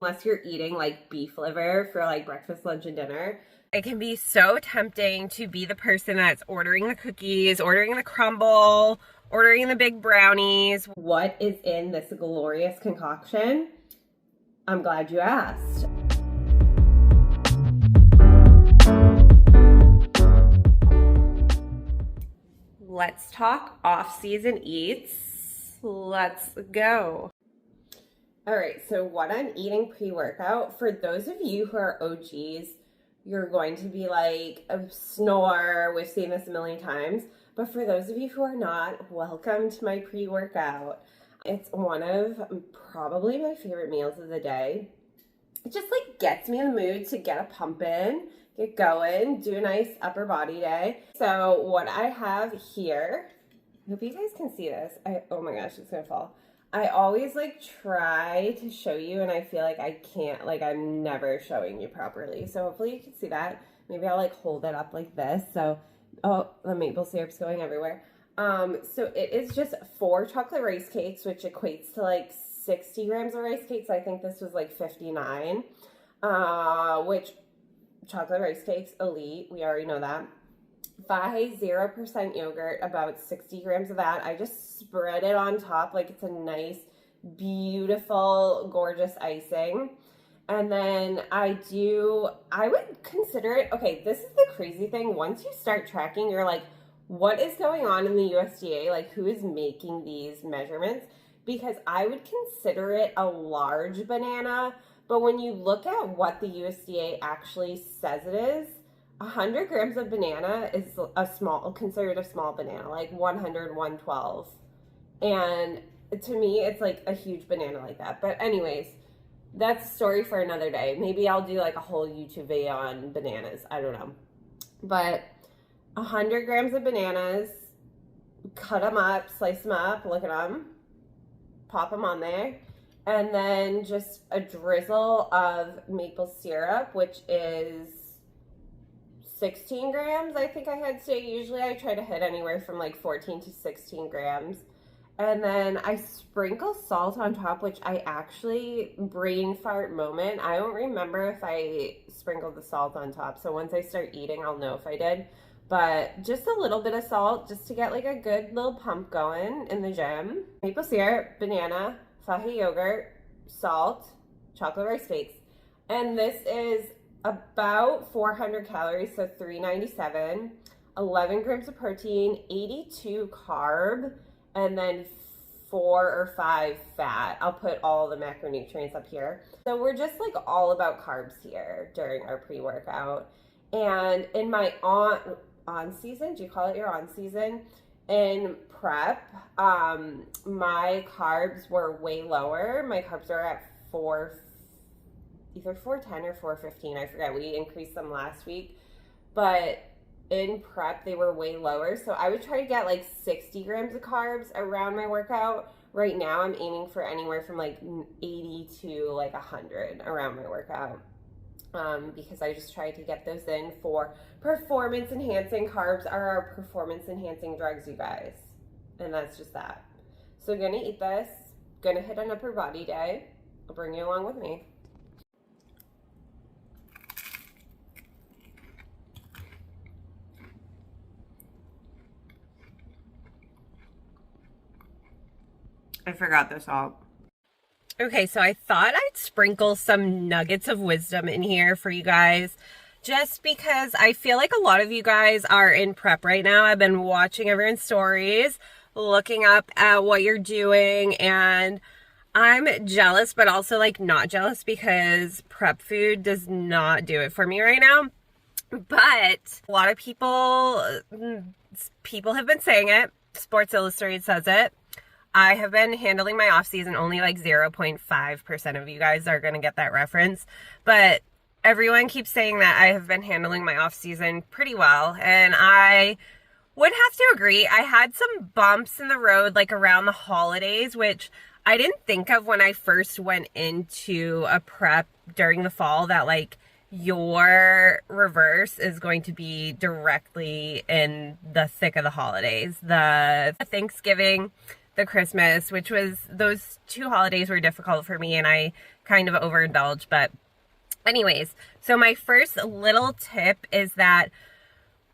unless you're eating like beef liver for like breakfast, lunch, and dinner. It can be so tempting to be the person that's ordering the cookies, ordering the crumble, ordering the big brownies. What is in this glorious concoction? I'm glad you asked. Let's talk off-season eats. Let's go. All right, so what I'm eating pre-workout, for those of you who are OGs, you're going to be like a snore. We've seen this a million times. But for those of you who are not, welcome to my pre-workout. It's one of probably my favorite meals of the day. It just like gets me in the mood to get a pump in, get going, do a nice upper body day. So what I have here, I hope you guys can see this. Oh my gosh, it's gonna fall. I always like try to show you and I feel like I can't, like I'm never showing you properly. So hopefully you can see that. Maybe I'll like hold it up like this. So, oh, the maple syrup's going everywhere. So it is just 4 chocolate rice cakes, which equates to like 60 grams of rice cakes. I think this was like 59, which chocolate rice cakes, elite. We already know that. 0% yogurt, about 60 grams of that. I just spread it on top like it's a nice, beautiful, gorgeous icing. And then I would consider it, okay, this is the crazy thing. Once you start tracking, you're like, what is going on in the USDA? Like, who is making these measurements? Because I would consider it a large banana, but when you look at what the USDA actually says it is, 100 grams of banana is considered a small banana, like 100, 112. And to me, it's like a huge banana like that. But anyways, that's a story for another day. Maybe I'll do like a whole YouTube video on bananas. I don't know. But 100 grams of bananas, cut them up, slice them up, look at them, pop them on there. And then just a drizzle of maple syrup, which is 16 grams, I think I had today. Usually I try to hit anywhere from like 14 to 16 grams. And then I sprinkle salt on top, which I actually, brain fart moment, I don't remember if I sprinkled the salt on top. So once I start eating, I'll know if I did. But just a little bit of salt just to get like a good little pump going in the gym. Maple syrup, banana, Fahey yogurt, salt, chocolate rice cakes. And this is about 400 calories, so 397, 11 grams of protein, 82 carb, and then 4 or 5 fat. I'll put all the macronutrients up here. So we're just like all about carbs here during our pre-workout. And in my on season, do you call it your on season? In prep, my carbs were way lower. My carbs are at either 410 or 415. I forget. We increased them last week. But in prep, they were way lower. So I would try to get like 60 grams of carbs around my workout. Right now, I'm aiming for anywhere from like 80 to like 100 around my workout. Because I just try to get those in for performance enhancing. Carbs are our performance enhancing drugs, you guys. And that's just that. So I'm going to eat this. Going to hit an upper body day. I'll bring you along with me. I forgot the salt. Okay, so I thought I'd sprinkle some nuggets of wisdom in here for you guys, just because I feel like a lot of you guys are in prep right now. I've been watching everyone's stories, looking up at what you're doing, and I'm jealous, but also like not jealous because prep food does not do it for me right now. But a lot of people have been saying it. Sports Illustrated says it. I have been handling my off season. Only like 0.5% of you guys are going to get that reference. But everyone keeps saying that I have been handling my off season pretty well. And I would have to agree. I had some bumps in the road like around the holidays, which I didn't think of when I first went into a prep during the fall, that like your reverse is going to be directly in the thick of the holidays. The Thanksgiving, the Christmas, which was, those 2 holidays were difficult for me, and I kind of overindulge, but anyways, so my first little tip is that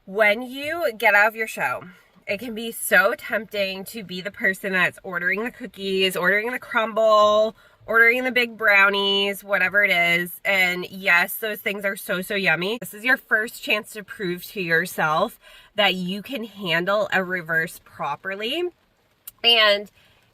when you get out of your show, it can be so tempting to be the person that's ordering the cookies, ordering the crumble, ordering the big brownies, whatever it is. And yes, those things are so, so yummy. This is your first chance to prove to yourself that you can handle a reverse properly. And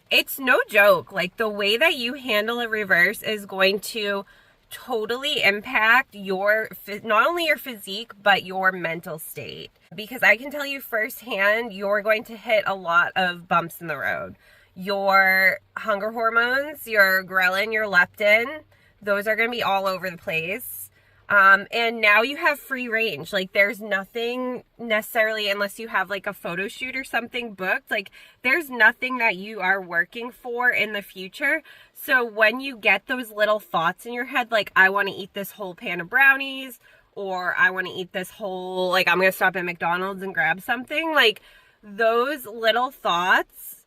it's no joke. Like, the way that you handle a reverse is going to totally impact your, not only your physique, but your mental state. Because I can tell you firsthand, you're going to hit a lot of bumps in the road. Your hunger hormones, your ghrelin, your leptin, those are going to be all over the place. And now you have free range. Like, there's nothing necessarily, unless you have like a photo shoot or something booked, like there's nothing that you are working for in the future. So when you get those little thoughts in your head, like, I want to eat this whole pan of brownies, or I want to eat this whole, like, I'm going to stop at McDonald's and grab something, like, those little thoughts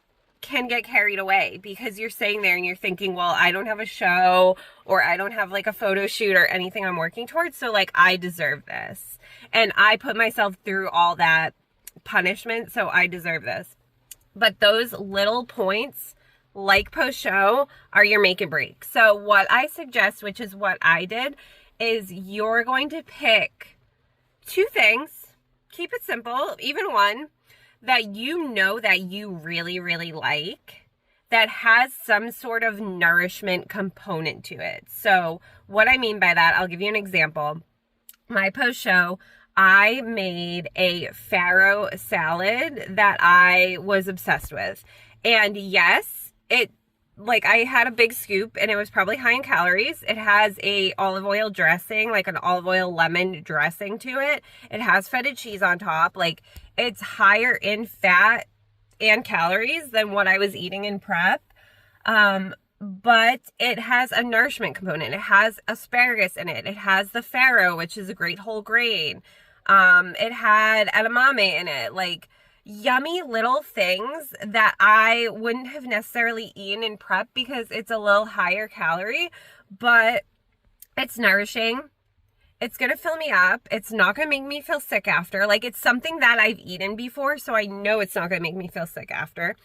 can get carried away because you're sitting there and you're thinking, well, I don't have a show, or I don't have like a photo shoot or anything I'm working towards, so like, I deserve this. And I put myself through all that punishment, so I deserve this. But those little points, like post-show, are your make and break. So what I suggest, which is what I did, is you're going to pick 2 things, keep it simple, even one, that you know that you really, really like, that has some sort of nourishment component to it. So what I mean by that, I'll give you an example. My post-show, I made a farro salad that I was obsessed with. And yes, like, I had a big scoop and it was probably high in calories. It has a olive oil dressing, like an olive oil lemon dressing to it. It has feta cheese on top. Like, it's higher in fat and calories than what I was eating in prep. But it has a nourishment component. It has asparagus in it. It has the farro, which is a great whole grain. It had edamame in it. Like, yummy little things that I wouldn't have necessarily eaten in prep because it's a little higher calorie, but it's nourishing. It's going to fill me up. It's not going to make me feel sick after. Like, it's something that I've eaten before, so I know it's not going to make me feel sick after.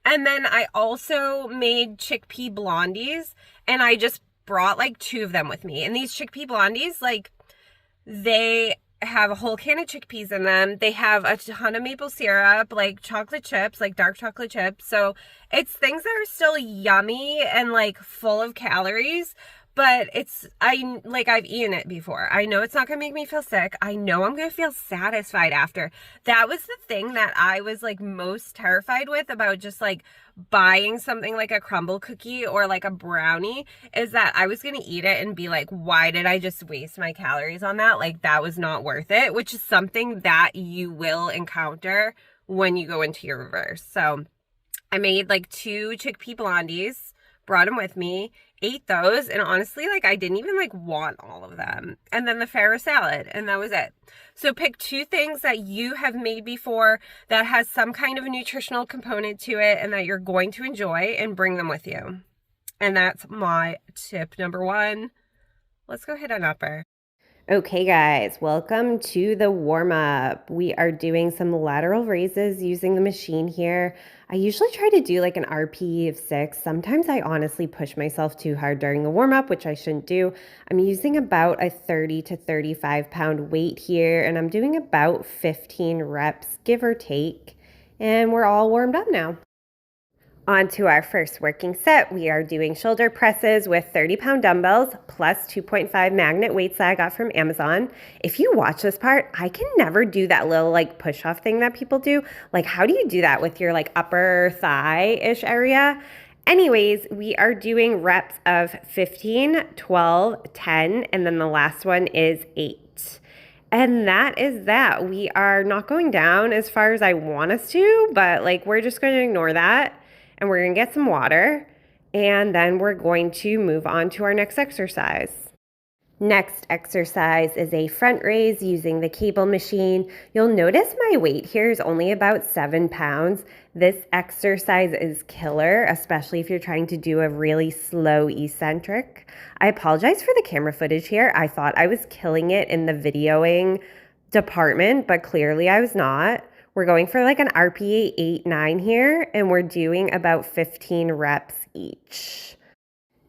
And then I also made chickpea blondies, and I just brought like 2 of them with me. And these chickpea blondies, like, they have a whole can of chickpeas in them. They have a ton of maple syrup, like chocolate chips, like dark chocolate chips. So it's things that are still yummy and like full of calories, but I've eaten it before. I know it's not going to make me feel sick. I know I'm going to feel satisfied after. That was the thing that I was like most terrified with about just like buying something like a crumble cookie or like a brownie, is that I was going to eat it and be like, why did I just waste my calories on that? Like, that was not worth it, which is something that you will encounter when you go into your reverse. So I made like 2 chickpea blondies, brought them with me, ate those, and honestly, like, I didn't even like want all of them. And then the farro salad, and that was it. So pick 2 things that you have made before that has some kind of a nutritional component to it and that you're going to enjoy, and bring them with you. And that's my tip number 1. Let's go hit an upper. Okay guys, welcome to the warm-up. We are doing some lateral raises using the machine here. I usually try to do like an RPE of 6. Sometimes I honestly push myself too hard during the warm-up, which I shouldn't do. I'm using about a 30 to 35 pound weight here, and I'm doing about 15 reps, give or take. And we're all warmed up now. On to our first working set. We are doing shoulder presses with 30-pound dumbbells plus 2.5 magnet weights that I got from Amazon. If you watch this part, I can never do that little like push-off thing that people do. Like, how do you do that with your like upper thigh-ish area? Anyways, we are doing reps of 15, 12, 10, and then the last one is 8. And that is that. We are not going down as far as I want us to, but like, we're just going to ignore that. And we're going to get some water, and then we're going to move on to our next exercise. Next exercise is a front raise using the cable machine. You'll notice my weight here is only about 7 pounds. This exercise is killer, especially if you're trying to do a really slow eccentric. I apologize for the camera footage here. I thought I was killing it in the videoing department, but clearly I was not. We're going for like an RPE 8-9 here, and we're doing about 15 reps each.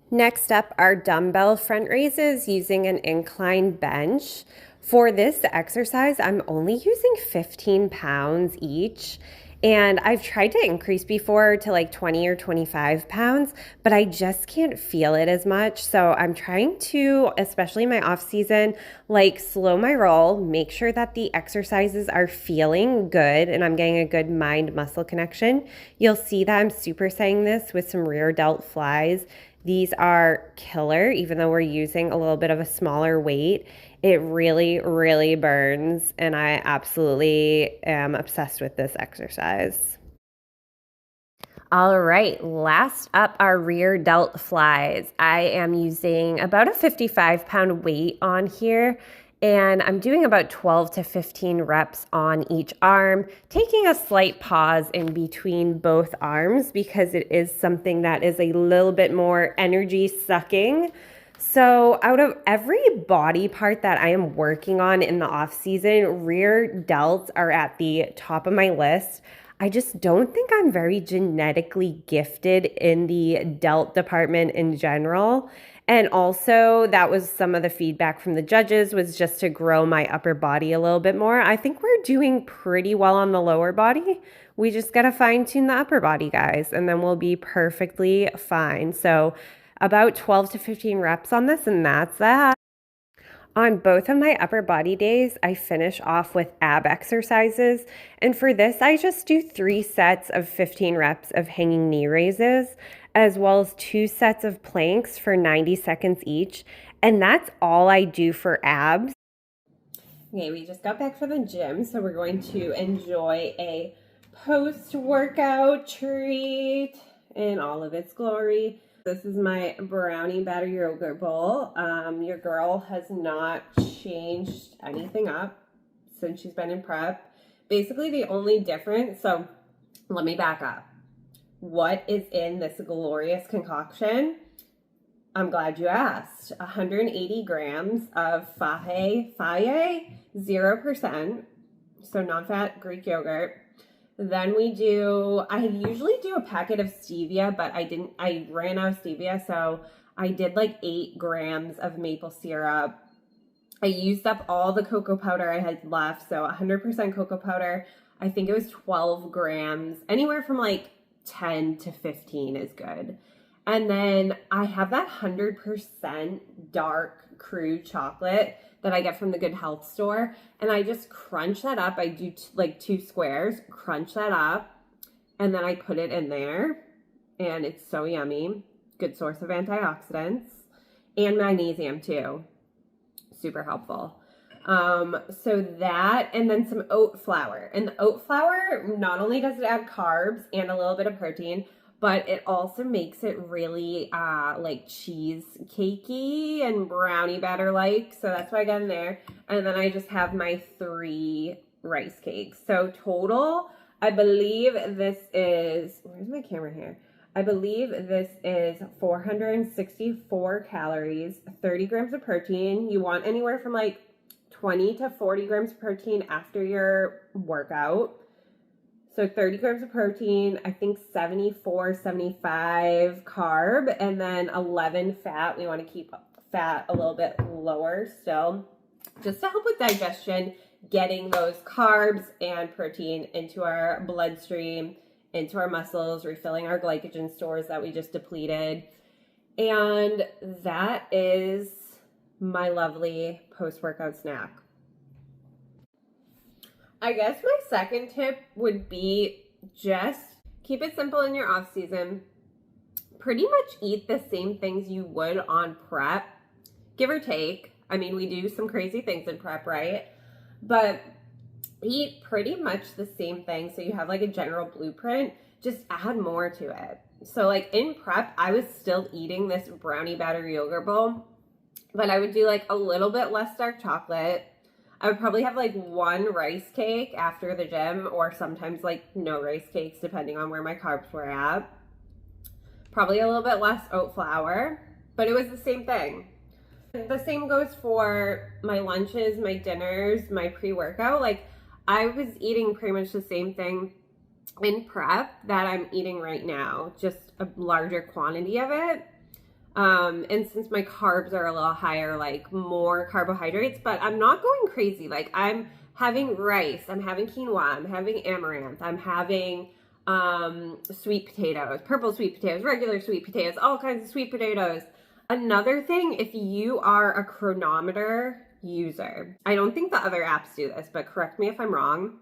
Next up are dumbbell front raises using an incline bench. For this exercise, I'm only using 15 pounds each. And I've tried to increase before to like 20 or 25 pounds, but I just can't feel it as much. So I'm trying to, especially my off season, like slow my roll, make sure that the exercises are feeling good and I'm getting a good mind muscle connection. You'll see that I'm supersetting this with some rear delt flies. These are killer, even though we're using a little bit of a smaller weight. It really, really burns, and I absolutely am obsessed with this exercise. All right, last up are rear delt flies. I am using about a 55-pound weight on here, and I'm doing about 12 to 15 reps on each arm, taking a slight pause in between both arms because it is something that is a little bit more energy sucking. So out of every body part that I am working on in the off season, rear delts are at the top of my list. I just don't think I'm very genetically gifted in the delt department in general. And also, that was some of the feedback from the judges, was just to grow my upper body a little bit more. I think we're doing pretty well on the lower body. We just got to fine tune the upper body, guys, and then we'll be perfectly fine. So about 12 to 15 reps on this, and that's that. On both of my upper body days, I finish off with ab exercises. And for this, I just do 3 sets of 15 reps of hanging knee raises, as well as 2 sets of planks for 90 seconds each. And that's all I do for abs. Okay, we just got back from the gym, so we're going to enjoy a post-workout treat in all of its glory. This is my brownie batter yogurt bowl. Your girl has not changed anything up since she's been in prep. Basically the only difference, so let me back up. What is in this glorious concoction? I'm glad you asked. 180 grams of Faye 0%, so non-fat Greek yogurt. Then I usually do a packet of stevia, but I ran out of stevia, so I did like 8 grams of maple syrup. I used up all the cocoa powder I had left, so 100% cocoa powder. I think it was 12 grams, anywhere from like 10 to 15 is good. And then I have that 100% dark crude chocolate that I get from the Good Health store, and I just crunch that up. I do like 2 squares, crunch that up, and then I put it in there, and it's so yummy. Good source of antioxidants and magnesium too. Super helpful. So that, and then some oat flour. And the oat flour, not only does it add carbs and a little bit of protein, but it also makes it really like cheesecakey and brownie batter like. So that's what I got in there. And then I just have my 3 rice cakes. So total, I believe this is, where's my camera here? I believe this is 464 calories, 30 grams of protein. You want anywhere from like 20 to 40 grams of protein after your workout. So 30 grams of protein, I think 74, 75 carb, and then 11 fat. We want to keep fat a little bit lower still, just to help with digestion, getting those carbs and protein into our bloodstream, into our muscles, refilling our glycogen stores that we just depleted. And that is my lovely post-workout snack. I guess my second tip would be just keep it simple in your off season. Pretty much eat the same things you would on prep, give or take. I mean, we do some crazy things in prep, right? But eat pretty much the same thing. So you have like a general blueprint, just add more to it. So like in prep, I was still eating this brownie batter yogurt bowl but I would do like a little bit less dark chocolate. I would probably have like one rice cake after the gym, or sometimes like no rice cakes depending on where my carbs were at. Probably a little bit less oat flour, but it was the same thing. The same goes for my lunches, my dinners, my pre-workout. Like I was eating pretty much the same thing in prep that I'm eating right now, just a larger quantity of it. And since my carbs are a little higher, like more carbohydrates, but I'm not going crazy. Like I'm having rice, I'm having quinoa, I'm having amaranth, I'm having sweet potatoes, purple sweet potatoes, regular sweet potatoes, all kinds of sweet potatoes. Another thing, if you are a chronometer user, I don't think the other apps do this, but correct me if I'm wrong.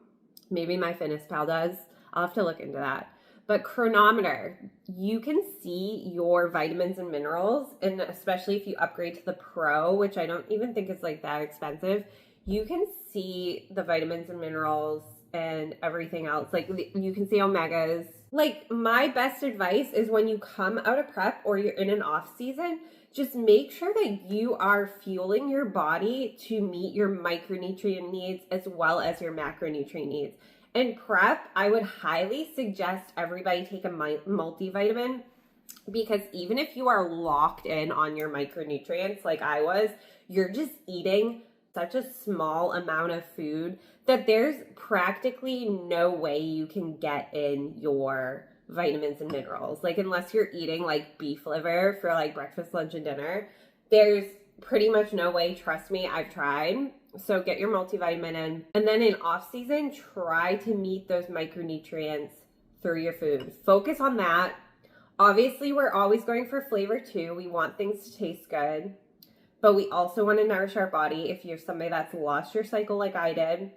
Maybe MyFitnessPal does. I'll have to look into that. But chronometer, you can see your vitamins and minerals, and especially if you upgrade to the Pro, which I don't even think is like that expensive, you can see the vitamins and minerals and everything else. Like you can see omegas. Like my best advice is when you come out of prep or you're in an off season, just make sure that you are fueling your body to meet your micronutrient needs as well as your macronutrient needs. In prep, I would highly suggest everybody take a multivitamin, because even if you are locked in on your micronutrients like I was, you're just eating such a small amount of food that there's practically no way you can get in your vitamins and minerals. Like unless you're eating like beef liver for like breakfast, lunch, and dinner, there's pretty much no way. Trust me, I've tried. So get your multivitamin in. And then in off season, try to meet those micronutrients through your food. Focus on that. Obviously, we're always going for flavor too. We want things to taste good, but we also want to nourish our body. If you're somebody that's lost your cycle like I did,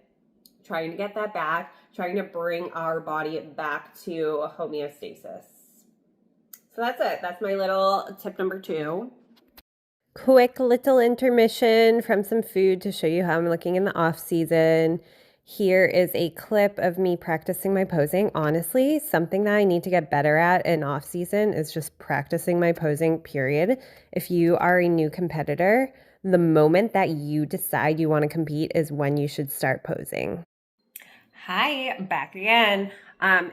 trying to get that back, trying to bring our body back to homeostasis. So that's it. That's my little tip number 2. Quick little intermission from some food to show you how I'm looking in the off season. Here is a clip of me practicing my posing. Honestly, something that I need to get better at in off season is just practicing my posing, period. If you are a new competitor, the moment that you decide you want to compete is when you should start posing. Hi, back again.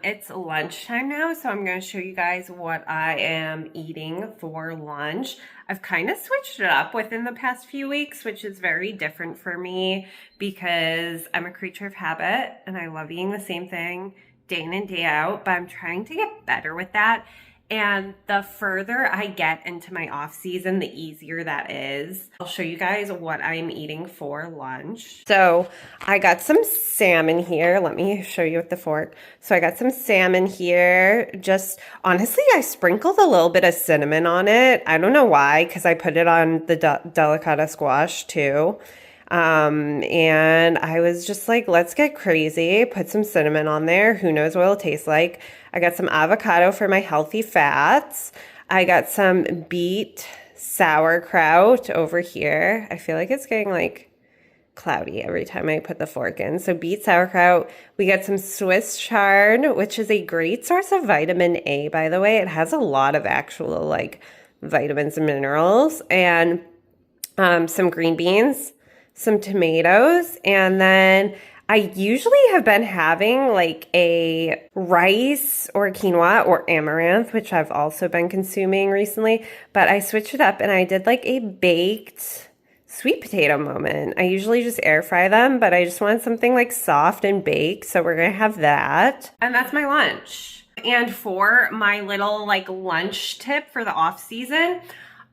It's lunchtime now, so I'm going to show you guys what I am eating for lunch. I've kind of switched it up within the past few weeks, which is very different for me because I'm a creature of habit and I love eating the same thing day in and day out, but I'm trying to get better with that. And the further I get into my off season, the easier that is. I'll show you guys what I'm eating for lunch. So I got some salmon here. Let me show you with the fork. So I got some salmon here. Just honestly, I sprinkled a little bit of cinnamon on it. I don't know why, because I put it on the delicata squash too. And I was just like, let's get crazy, put some cinnamon on there. Who knows what it'll taste like. I got some avocado for my healthy fats. I got some beet sauerkraut over here. I feel like it's getting like cloudy every time I put the fork in. So beet sauerkraut. We got some Swiss chard, which is a great source of vitamin A, by the way. It has a lot of actual like vitamins and minerals. And some green beans, some tomatoes, and then I usually have been having like a rice or quinoa or amaranth, which I've also been consuming recently, but I switched it up and I did like a baked sweet potato moment. I usually just air fry them, but I just wanted something like soft and baked, so we're gonna have that. And that's my lunch. And for my little like lunch tip for the off season,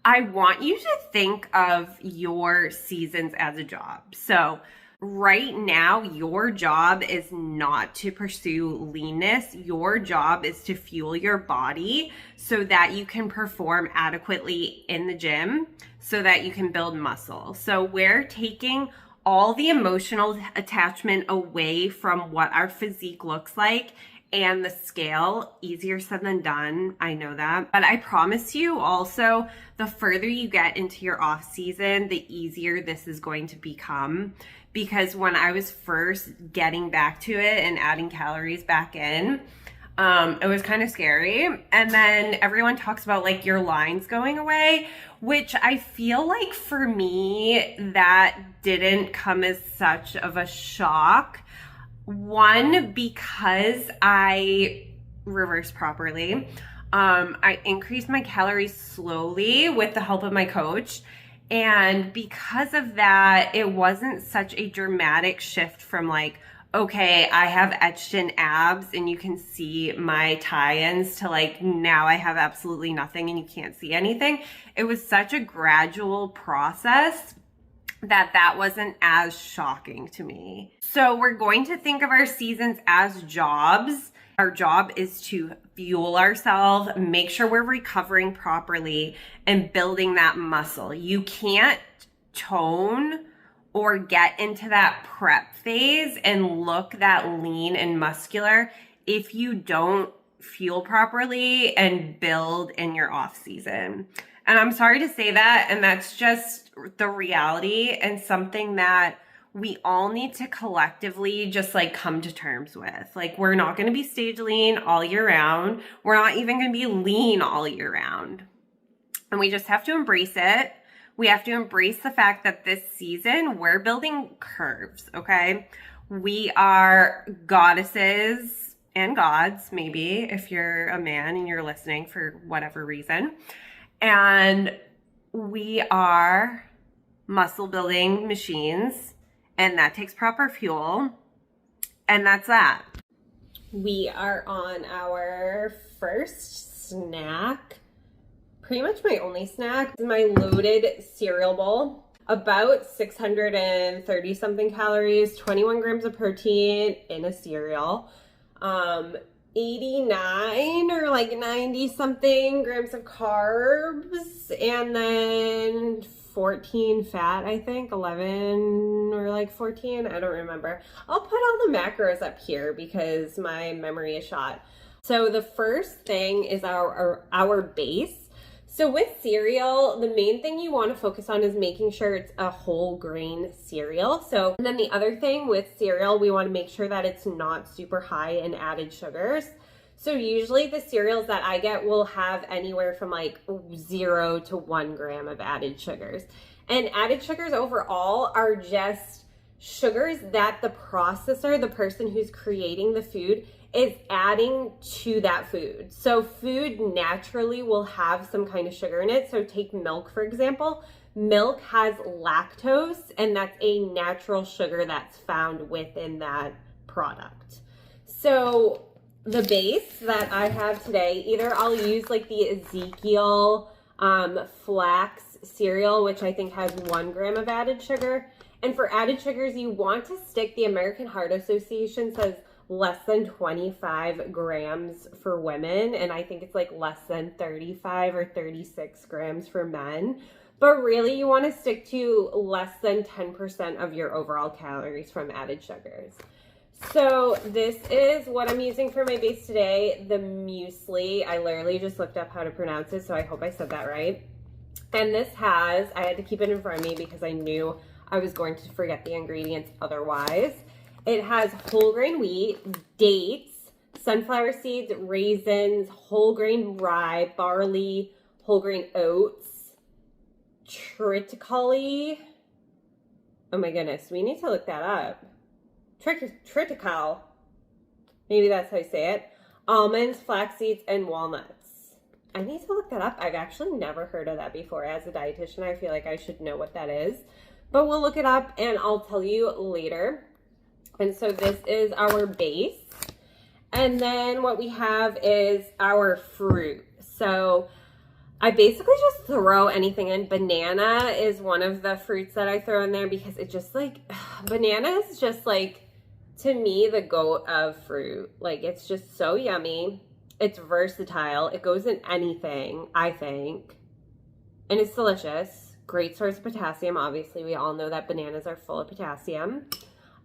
I want you to think of your seasons as a job. So right now, your job is not to pursue leanness. Your job is to fuel your body so that you can perform adequately in the gym, so that you can build muscle. So we're taking all the emotional attachment away from what our physique looks like and the scale. Easier said than done, I know that. But I promise you also, the further you get into your off season, the easier this is going to become. Because when I was first getting back to it and adding calories back in, It was kind of scary. And then everyone talks about like your lines going away, which I feel like for me, that didn't come as such of a shock. One, because I reversed properly. I increased my calories slowly with the help of my coach. And because of that, it wasn't such a dramatic shift from like, okay, I have etched in abs and you can see my tie-ins to like, now I have absolutely nothing and you can't see anything. It was such a gradual process that wasn't as shocking to me. So we're going to think of our seasons as jobs. Our job is to fuel ourselves, make sure we're recovering properly and building that muscle. You can't tone or get into that prep phase and look that lean and muscular if you don't fuel properly and build in your off season. And I'm sorry to say that, and that's just the reality and something that we all need to collectively just like come to terms with. Like, we're not going to be stage lean all year round. We're not even going to be lean all year round. And we just have to embrace it. We have to embrace the fact that this season we're building curves, okay? We are goddesses and gods, maybe, if you're a man and you're listening for whatever reason. And we are muscle building machines, and that takes proper fuel. And that's that. We are on our first snack. Pretty much my only snack is my loaded cereal bowl. About 630 something calories, 21 grams of protein in a cereal. 89 or like 90 something grams of carbs, and then 14 fat, I think 11 or like 14, I don't remember. I'll put all the macros up here because my memory is shot. So the first thing is our base. So with cereal, the main thing you want to focus on is making sure it's a whole grain cereal. So, and then the other thing with cereal, we want to make sure that it's not super high in added sugars. So usually the cereals that I get will have anywhere from like 0 to 1 gram of added sugars. And added sugars overall are just sugars that the processor, the person who's creating the food, is adding to that food. So food naturally will have some kind of sugar in it. So take milk, for example. Milk has lactose, and that's a natural sugar that's found within that product. So the base that I have today, either I'll use like the Ezekiel flax cereal, which I think has 1 gram of added sugar. And for added sugars, you want to stick, the American Heart Association says less than 25 grams for women, and I think it's like less than 35 or 36 grams for men. But really, you want to stick to less than 10% of your overall calories from added sugars. So this is what I'm using for my base today, the muesli. I literally just looked up how to pronounce it, so I hope I said that right. And this has, I had to keep it in front of me because I knew I was going to forget the ingredients otherwise. It has whole grain wheat, dates, sunflower seeds, raisins, whole grain rye, barley, whole grain oats, triticale. Oh my goodness, we need to look that up. Triticale. Maybe that's how you say it. Almonds, flax seeds, and walnuts. I need to look that up. I've actually never heard of that before. As a dietitian, I feel like I should know what that is. But we'll look it up and I'll tell you later. And so this is our base. And then what we have is our fruit. So I basically just throw anything in. Banana is one of the fruits that I throw in there because it just like, banana is just like, to me, the goat of fruit. Like, it's just so yummy. It's versatile. It goes in anything, I think. And it's delicious. Great source of potassium. Obviously, we all know that bananas are full of potassium.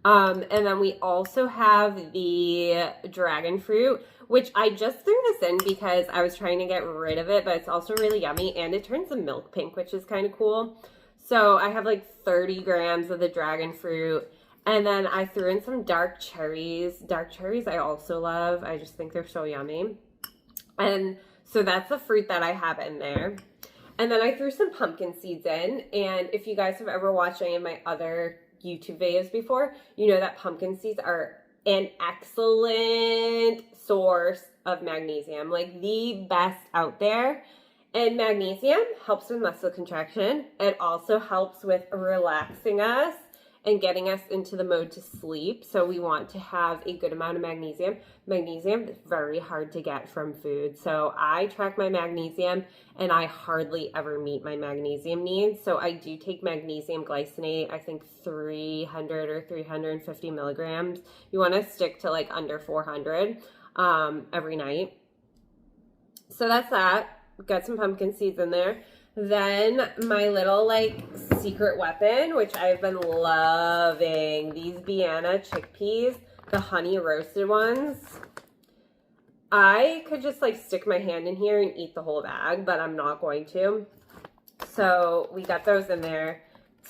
And then we also have the dragon fruit, which I just threw this in because I was trying to get rid of it, but it's also really yummy and it turns the milk pink, which is kind of cool. So I have like 30 grams of the dragon fruit. And then I threw in some dark cherries. Dark cherries I also love. I just think they're so yummy. And so that's the fruit that I have in there. And then I threw some pumpkin seeds in. And if you guys have ever watched any of my other YouTube videos before, you know that pumpkin seeds are an excellent source of magnesium, like the best out there. And magnesium helps with muscle contraction. It also helps with relaxing us and getting us into the mode to sleep. So we want to have a good amount of magnesium. Magnesium is very hard to get from food. So I track my magnesium and I hardly ever meet my magnesium needs. So I do take magnesium glycinate, I think 300 or 350 milligrams. You want to stick to like under 400 every night. So that's that. Got some pumpkin seeds in there. Then my little like secret weapon, which I've been loving, these Biana chickpeas, the honey roasted ones. I could just like stick my hand in here and eat the whole bag, but I'm not going to. So we got those in there.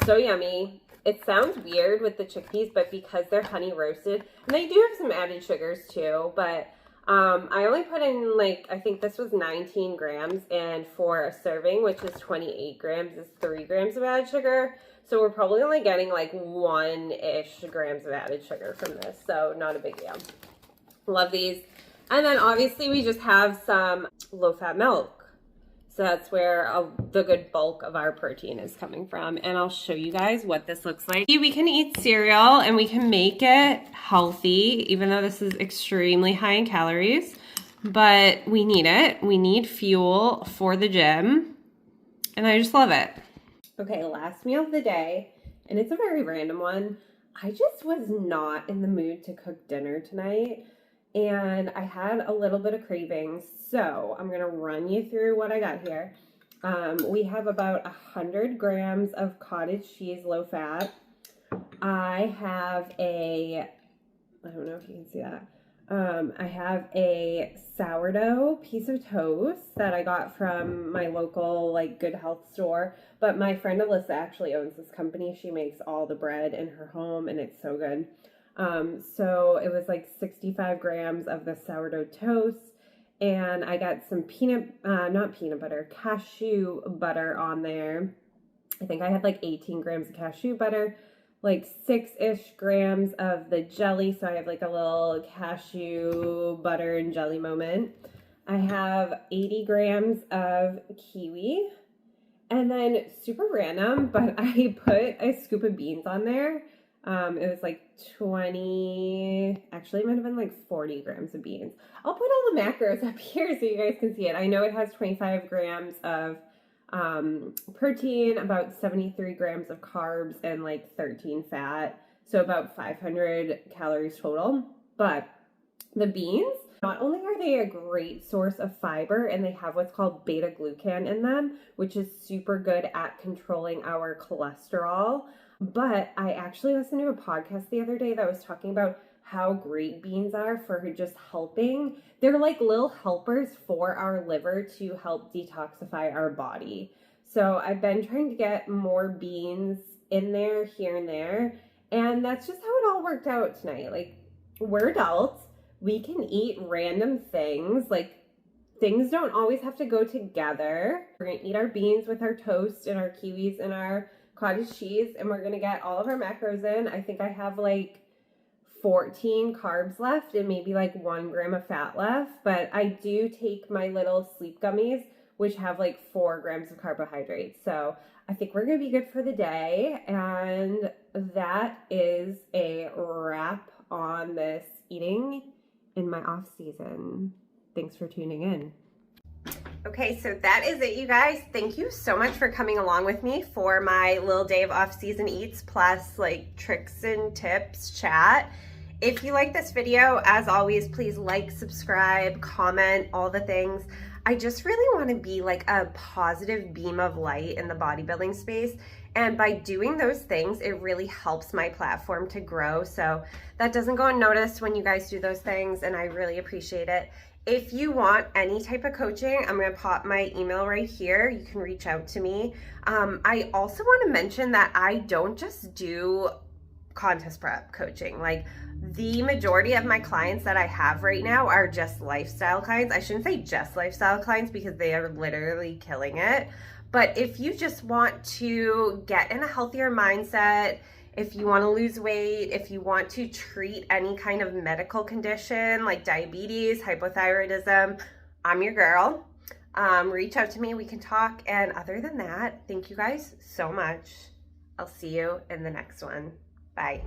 So yummy. It sounds weird with the chickpeas, but because they're honey roasted, and they do have some added sugars too, but I only put in like, I think this was 19 grams, and for a serving, which is 28 grams, is 3 grams of added sugar. So we're probably only getting like 1-ish grams of added sugar from this. So not a big deal. Love these. And then obviously we just have some low-fat milk. So that's where the good bulk of our protein is coming from. And I'll show you guys what this looks like. We can eat cereal and we can make it healthy, even though this is extremely high in calories. But we need it. We need fuel for the gym. And I just love it. Okay, last meal of the day. And it's a very random one. I just was not in the mood to cook dinner tonight. And I had a little bit of cravings, so I'm going to run you through what I got here. We have about 100 grams of cottage cheese, low fat. I have I don't know if you can see that. I have a sourdough piece of toast that I got from my local, like, Good Health store. But my friend Alyssa actually owns this company. She makes all the bread in her home, and it's so good. So it was like 65 grams of the sourdough toast, and I got some cashew butter on there. I think I had like 18 grams of cashew butter, like 6-ish grams of the jelly. So I have like a little cashew butter and jelly moment. I have 80 grams of kiwi, and then super random, but I put a scoop of beans on there. It was like 20, actually it might have been like 40 grams of beans. I'll put all the macros up here so you guys can see it. I know it has 25 grams of protein, about 73 grams of carbs, and like 13 fat. So about 500 calories total. But the beans, not only are they a great source of fiber, and they have what's called beta glucan in them, which is super good at controlling our cholesterol. But I actually listened to a podcast the other day that was talking about how great beans are for just helping. They're like little helpers for our liver to help detoxify our body. So I've been trying to get more beans in there, here and there. And that's just how it all worked out tonight. Like, we're adults. We can eat random things. Like, things don't always have to go together. We're going to eat our beans with our toast and our kiwis and our cottage cheese, and we're gonna get all of our macros in. I think I have like 14 carbs left and maybe like 1 gram of fat left, but I do take my little sleep gummies, which have like 4 grams of carbohydrates. So I think we're gonna be good for the day, and that is a wrap on this eating in my off season. Thanks for tuning in. Okay, so that is it, you guys. Thank you so much for coming along with me for my little day of off-season eats plus like tricks and tips chat. If you like this video, as always, please like, subscribe, comment, all the things. I just really want to be like a positive beam of light in the bodybuilding space. And by doing those things, it really helps my platform to grow. So that doesn't go unnoticed when you guys do those things, and I really appreciate it. If you want any type of coaching, I'm going to pop my email right here. You can reach out to me. I also want to mention that I don't just do contest prep coaching. Like, the majority of my clients that I have right now are just lifestyle clients. I shouldn't say just lifestyle clients because they are literally killing it. But if you just want to get in a healthier mindset, if you want to lose weight, if you want to treat any kind of medical condition like diabetes, hypothyroidism, I'm your girl. Reach out to me, we can talk. And other than that, thank you guys so much. I'll see you in the next one. Bye.